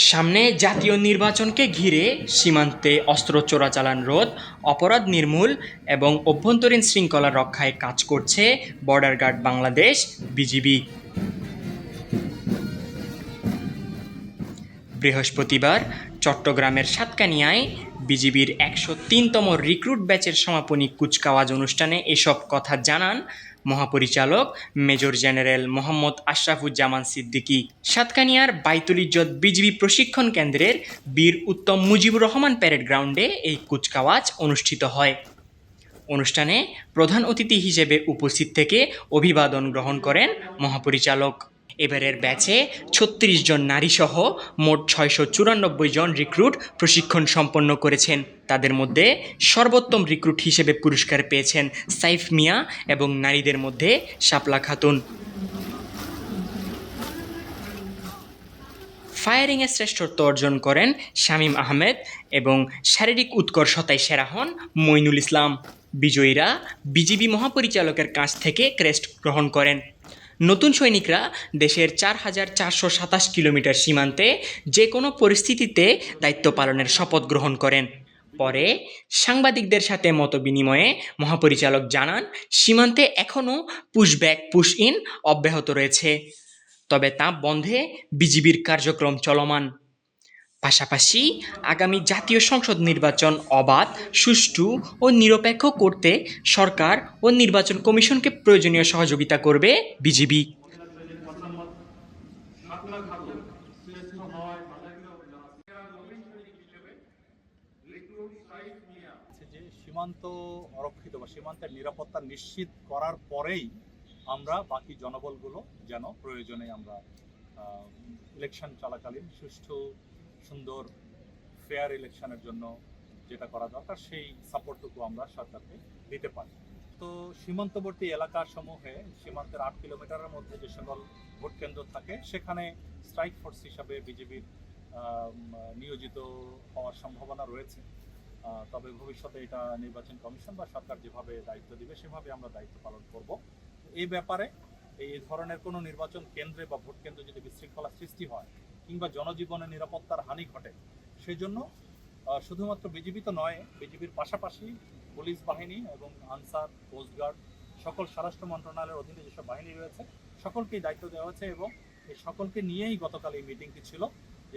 সামনে জাতীয় নির্বাচনকে ঘিরে সীমান্তে অস্ত্র চোরাচালান রোধ, অপরাধ নির্মূল এবং অভ্যন্তরীণ শৃঙ্খলা রক্ষায় কাজ করছে বর্ডার গার্ড বাংলাদেশ বিজিবি। বৃহস্পতিবার চট্টগ্রামের সাতকানিয়ায় বিজিবির ১০৩তম রিক্রুট ব্যাচের সমাপনী কুচকাওয়াজ অনুষ্ঠানে এসব কথা জানান মহাপরিচালক মেজর জেনারেল মোহাম্মদ আশরাফুজ্জামান সিদ্দিকী। সাতকানিয়ার বাইতুল ইজ্জত বিজিবি প্রশিক্ষণ কেন্দ্রের বীর উত্তম মুজিবুর রহমান প্যারেড গ্রাউন্ডে এই কুচকাওয়াজ অনুষ্ঠিত হয়। অনুষ্ঠানে প্রধান অতিথি হিসেবে উপস্থিত থেকে অভিবাদন গ্রহণ করেন মহাপরিচালক। এবারের ব্যাচে ৩৬ জন নারীসহ মোট ৬৯৪ জন রিক্রুট প্রশিক্ষণ সম্পন্ন করেছেন। তাদের মধ্যে সর্বোত্তম রিক্রুট হিসেবে পুরস্কার পেয়েছেন সাইফ মিয়া এবং নারীদের মধ্যে শাপলা খাতুন। ফায়ারিংয়ে শ্রেষ্ঠত্ব অর্জন করেন শামীম আহমেদ এবং শারীরিক উৎকর্ষতায় সেরা হন মইনুল ইসলাম। বিজয়ীরা বিজিবি মহাপরিচালকের কাছ থেকে ক্রেস্ট গ্রহণ করেন। নতুন সৈনিকরা দেশের ৪,৪২৭ কিলোমিটার সীমান্তে যে কোনো পরিস্থিতিতে দায়িত্ব পালনের শপথ গ্রহণ করেন। পরে সাংবাদিকদের সাথে মতবিনিময়ে মহাপরিচালক জানান, সীমান্তে এখনও পুশব্যাক পুশ ইন অব্যাহত রয়েছে, তবে তা বন্ধে বিজিবির কার্যক্রম চলমান। পাশাপাশি আগামী জাতীয় সংসদ নির্বাচন অবাধ, সুষ্ঠু ও নিরপেক্ষ করতে সরকার ও নির্বাচন কমিশনকে প্রয়োজনীয় সহযোগিতা করবে বিজিবি। যে সীমান্ত অরক্ষিত বা সীমান্তের নিরাপত্তা নিশ্চিত করার পরেই আমরা বাকি জনবলগুলো যেন প্রয়োজনে আমরা ইলেকশন চলাকালীন সুষ্ঠু সুন্দর ফেয়ার ইলেকশনের জন্য যেটা করা দরকার সেই সাপোর্টটুকু আমরা সরকারকে দিতে পারি। তো সীমান্তবর্তী এলাকাসমূহে সীমান্তের ৮ কিলোমিটারের মধ্যে যে সকল ভোট কেন্দ্র থাকে সেখানে স্ট্রাইক ফোর্স হিসাবে বিজেপির নিয়োজিত হওয়ার সম্ভাবনা রয়েছে। তবে ভবিষ্যতে এটা নির্বাচন কমিশন বা সরকার যেভাবে দায়িত্ব দিবে সেভাবে আমরা দায়িত্ব পালন করব। এই ব্যাপারে এই ধরনের কোনো নির্বাচন কেন্দ্রে বা ভোট কেন্দ্রে যদি বিশৃঙ্খলা সৃষ্টি হয় কিংবা জনজীবনের নিরাপত্তার হানি ঘটে, সেই জন্য শুধুমাত্র বিজিবি তো নয়, বিজিবির পাশাপাশি পুলিশ বাহিনী এবং আনসার, কোস্টগার্ড, সকল স্বরাষ্ট্র মন্ত্রণালয়ের অধীনে যেসব বাহিনী রয়েছে সকলকেই দায়িত্ব দেওয়া হয়েছে এবং এই সকলকে নিয়েই গতকাল এই মিটিংটি ছিল।